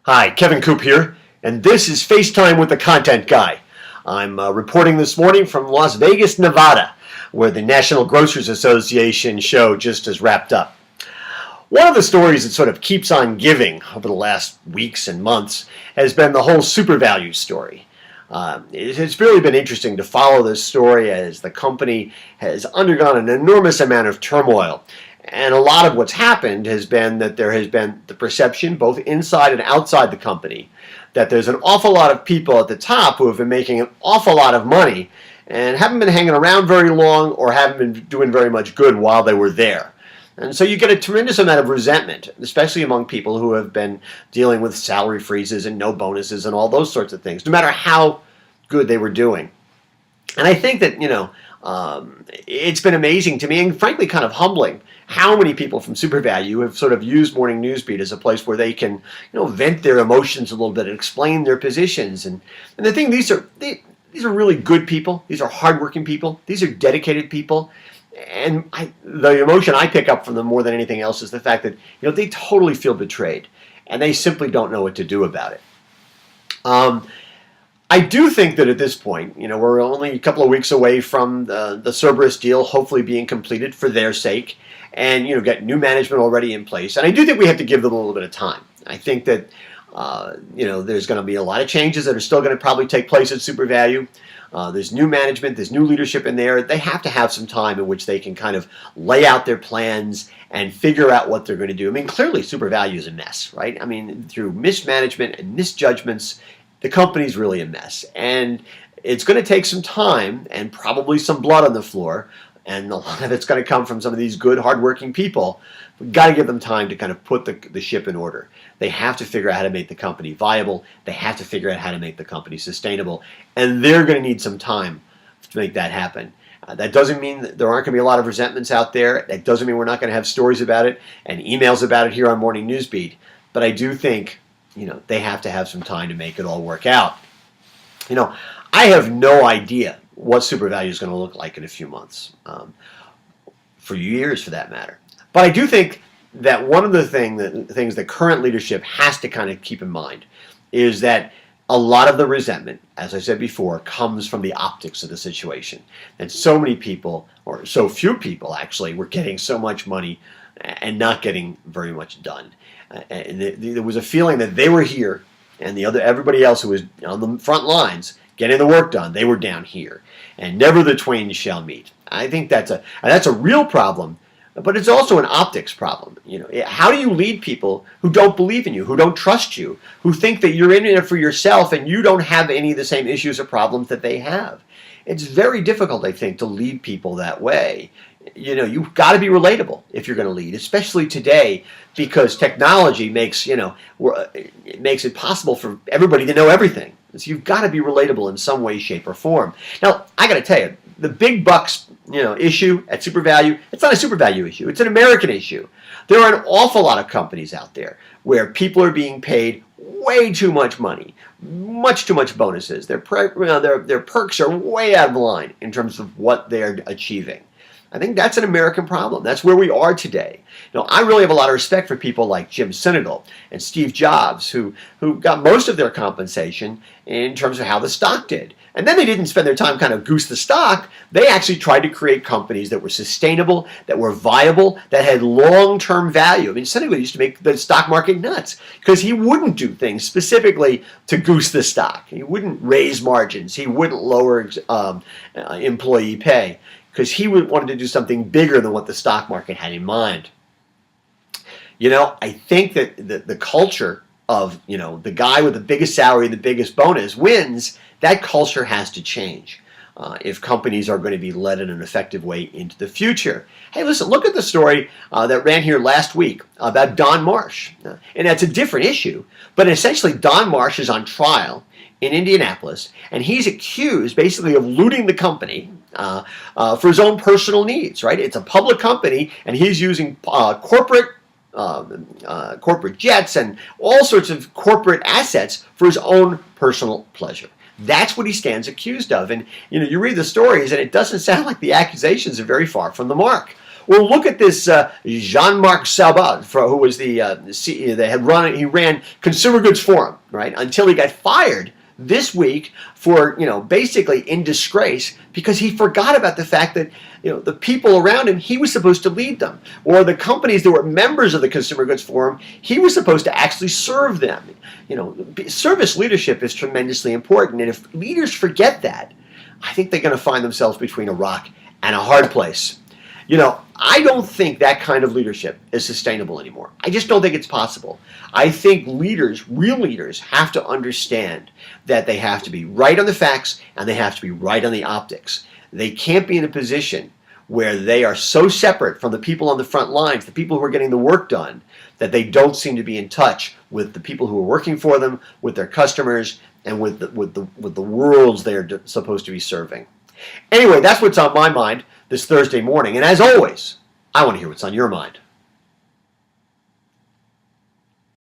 Hi, Kevin Coop here, and this is FaceTime with the Content Guy. I'm reporting this morning from Las Vegas, Nevada, where the National Grocers Association show just has wrapped up. One of the stories that sort of keeps on giving over the last weeks and months has been the whole SuperValu story. It has really been interesting to follow this story as the company has undergone an enormous amount of turmoil. And a lot of what's happened has been that there has been the perception, both inside and outside the company, that there's an awful lot of people at the top who have been making an awful lot of money and haven't been hanging around very long or haven't been doing very much good while they were there. And so you get a tremendous amount of resentment, especially among people who have been dealing with salary freezes and no bonuses and all those sorts of things, no matter how good they were doing. And I think that, it's been amazing to me and frankly kind of humbling how many people from SuperValu have sort of used Morning Newsbeat as a place where they can, vent their emotions a little bit and explain their positions. And the thing, these are really good people. These are hardworking people. These are dedicated people. And the emotion I pick up from them more than anything else is the fact that, they totally feel betrayed and they simply don't know what to do about it. I do think that at this point, we're only a couple of weeks away from the Cerberus deal hopefully being completed for their sake and, get new management already in place. And I do think we have to give them a little bit of time. I think that, there's going to be a lot of changes that are still going to probably take place at SuperValu. There's new management, there's new leadership in there. They have to have some time in which they can kind of lay out their plans and figure out what they're going to do. I mean, clearly SuperValu is a mess, right? I mean, through mismanagement and misjudgments, the company's really a mess. And it's going to take some time and probably some blood on the floor. And a lot of it's going to come from some of these good, hardworking people. We've got to give them time to kind of put the ship in order. They have to figure out how to make the company viable. They have to figure out how to make the company sustainable. And they're going to need some time to make that happen. That doesn't mean that there aren't going to be a lot of resentments out there. That doesn't mean we're not going to have stories about it and emails about it here on Morning Newsbeat. But I do think, they have to have some time to make it all work out. I have no idea what SuperValu is going to look like in a few months, for years for that matter. But I do think that one of the things that current leadership has to kind of keep in mind is that a lot of the resentment, as I said before, comes from the optics of the situation. And so many people, or so few people actually, were getting so much money and not getting very much done. And there was a feeling that they were here and everybody else who was on the front lines getting the work done, they were down here. And never the twain shall meet. I think that's a real problem, but it's also an optics problem. How do you lead people who don't believe in you, who don't trust you, who think that you're in it for yourself and you don't have any of the same issues or problems that they have? It's very difficult, I think, to lead people that way. You've got to be relatable if you're going to lead, especially today, because technology makes it possible for everybody to know everything. So you've got to be relatable in some way, shape, or form. Now, I got to tell you, the big bucks, issue at SuperValu, it's not a SuperValu issue. It's an American issue. There are an awful lot of companies out there where people are being paid way too much money, much too much bonuses. Their perks are way out of line in terms of what they're achieving. I think that's an American problem. That's where we are today. I really have a lot of respect for people like Jim Sinegal and Steve Jobs, who got most of their compensation in terms of how the stock did. And then they didn't spend their time kind of goose the stock. They actually tried to create companies that were sustainable, that were viable, that had long-term value. I mean, Sinegal used to make the stock market nuts because he wouldn't do things specifically to goose the stock. He wouldn't raise margins. He wouldn't lower employee pay, because he wanted to do something bigger than what the stock market had in mind. I think that the culture of, the guy with the biggest salary, the biggest bonus wins, that culture has to change if companies are going to be led in an effective way into the future. Hey, listen, look at the story that ran here last week about Don Marsh. And that's a different issue, but essentially Don Marsh is on trial in Indianapolis, and he's accused basically of looting the company for his own personal needs, right? It's a public company, and he's using corporate jets and all sorts of corporate assets for his own personal pleasure. That's what he stands accused of. And you read the stories, and it doesn't sound like the accusations are very far from the mark. Well, look at this Jean-Marc Sabat, who was the CEO that he ran Consumer Goods Forum, right? Until he got fired this week for, basically in disgrace because he forgot about the fact that, the people around him, he was supposed to lead them. Or the companies that were members of the Consumer Goods Forum, he was supposed to actually serve them. Service leadership is tremendously important. And if leaders forget that, I think they're going to find themselves between a rock and a hard place. I don't think that kind of leadership is sustainable anymore. I just don't think it's possible. I think leaders, real leaders, have to understand that they have to be right on the facts and they have to be right on the optics. They can't be in a position where they are so separate from the people on the front lines, the people who are getting the work done, that they don't seem to be in touch with the people who are working for them, with their customers, and with the worlds they're supposed to be serving. Anyway, that's what's on my mind this Thursday morning. And as always, I want to hear what's on your mind.